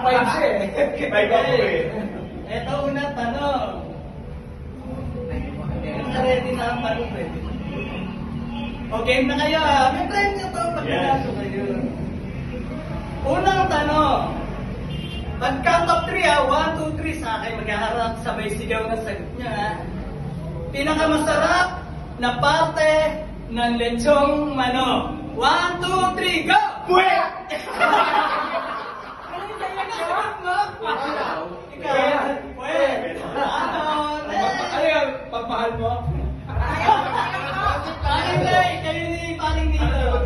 5 siya eh. 5 ako eh. Ito unang tanong. Ready na ang tanong, ready. Okay na kayo ah. May premyo to pag nanalo kayo. Unang tanong. Pag count of 3 ah, 1, 2, 3 sa akin, maghaharap sabay sigaw na sagot niya ah. Pinakamasarap na parte ng lechong manok. 1, 2, 3, go! Puwet! Ikaw, puwet! Ano yan? Pagmahal mo? Paling Day, kayo ni Paling Nilo.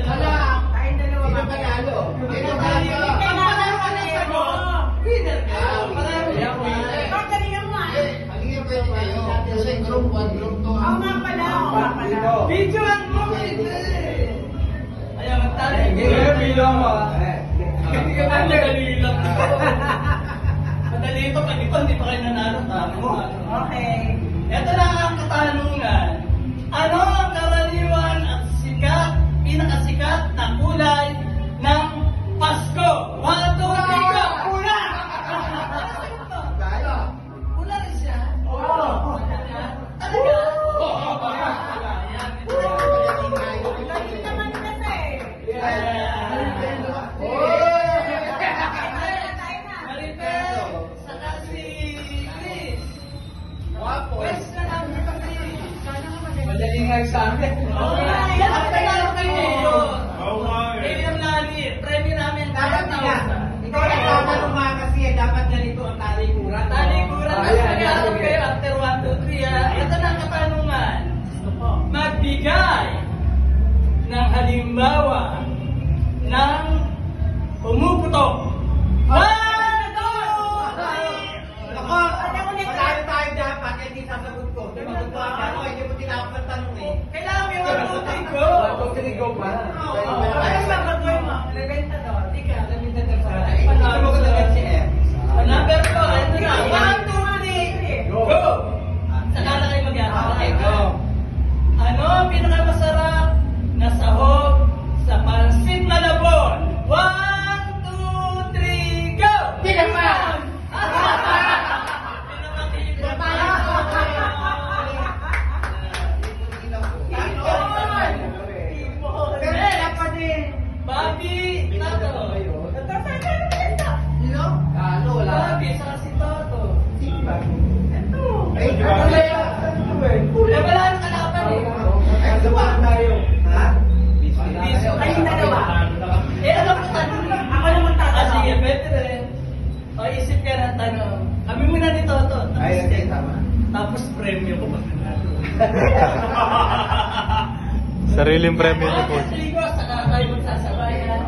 Tayong dalawa magpanalo. Ito tayo. Ang panalo ka na sagot, winner ka. Panalo ka. Ikaw, galingan mo ah. Halika pwede kayo. Kasi group 1, group 2. Oo nga pala, oo nga pala. Videoan mo ito eh. Ayan, magtali. Hindi, bilang mo ah. Hindi ka lang madali lang. Madali ito, pag ito hindi pa kayo nanalo. Okay. Ito na ang katanungan. Ano ang karaniwan at pinakasikat na kulay ng Pasko? 1, 2, 3, go! Pula! Pula rin siya? Oo. Talaga? Lagi naman kasi. Maripel, saka si Chris. West na lang dito, Chris. Madali nga yung sa amin. Yan ang tagal kayo. Oo nga eh. William Lani, premyo namin. Dapat nga. Ikaw na tatanong mga kasi dapat ganito ang talikuran. Talikuran na Ayan, magkakaroon ayan. kayo after 1, 2, 3 ah. Ito na ang katanungan. Magbigay ng halimbawa ng pumuputok. 1, 2, 3. Ako, matalo tayo dapat, hindi sasagot ko. Sasagot ko ako, hindi mo tinawag ng tanong eh. Kailangan may 1, 2, 3, go. 1, 2, 3, go pa. Ano sasagot mo? Naganda doon. Di ka, naganda doon sa Panalo ko na si M. Number 2, ito na. 1, 2, 3, go. Saka na kayo mag-aarap. Okay, go. Ano ang pinakamasarap na sahog sa pansit Malabon? 1, 2, 3, go! Pinapan! Bobby, Tato. Ano, wala. Bobby, saka si Tato. Ay, di ba? Wala na kalaban eh. Ay, gawa tayo. Ha? Kayong dalawa. Alam mo tanong. Ako naman tatanong. Sige, pwede rin. Isip ka ng tanong. Kami muna ni Toto. Ay, okay, tama. Tapos premyo ko pag nanalo. Sariling premyo niyo po. Ligo, saka kayo magsasabayan.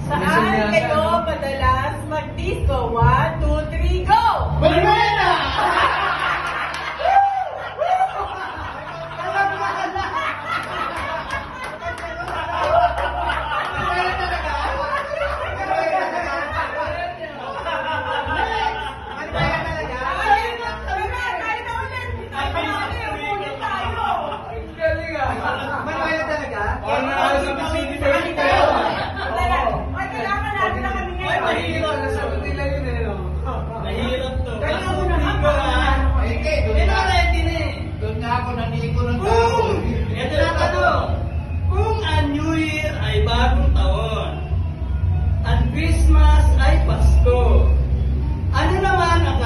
Saan kayo madalas mag-disco? 1, 2, 3, go! Balmena! Mahirap to. Ready na eh. Doon nga ako naniko ng tao. Ito na tanong. Kung ang New Year ay bagong taon, ang Christmas ay Pasko, ano naman ang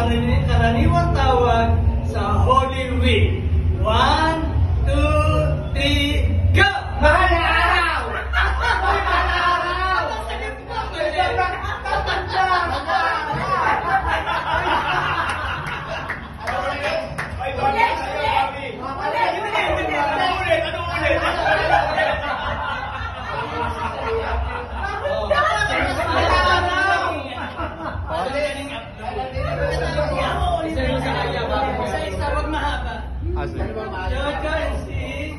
karaniwang tawag sa Holy Week? 1, 2, 3, go! Mahal na araw! Ay, Bobby, sa'yo, Bobby. Ano ulit? Ano ulit? Isa-isa, wag mahaba. Asli. Jojo and si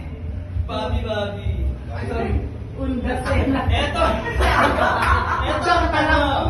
Bobby. Undas eh. Eto. Eto ang tanong.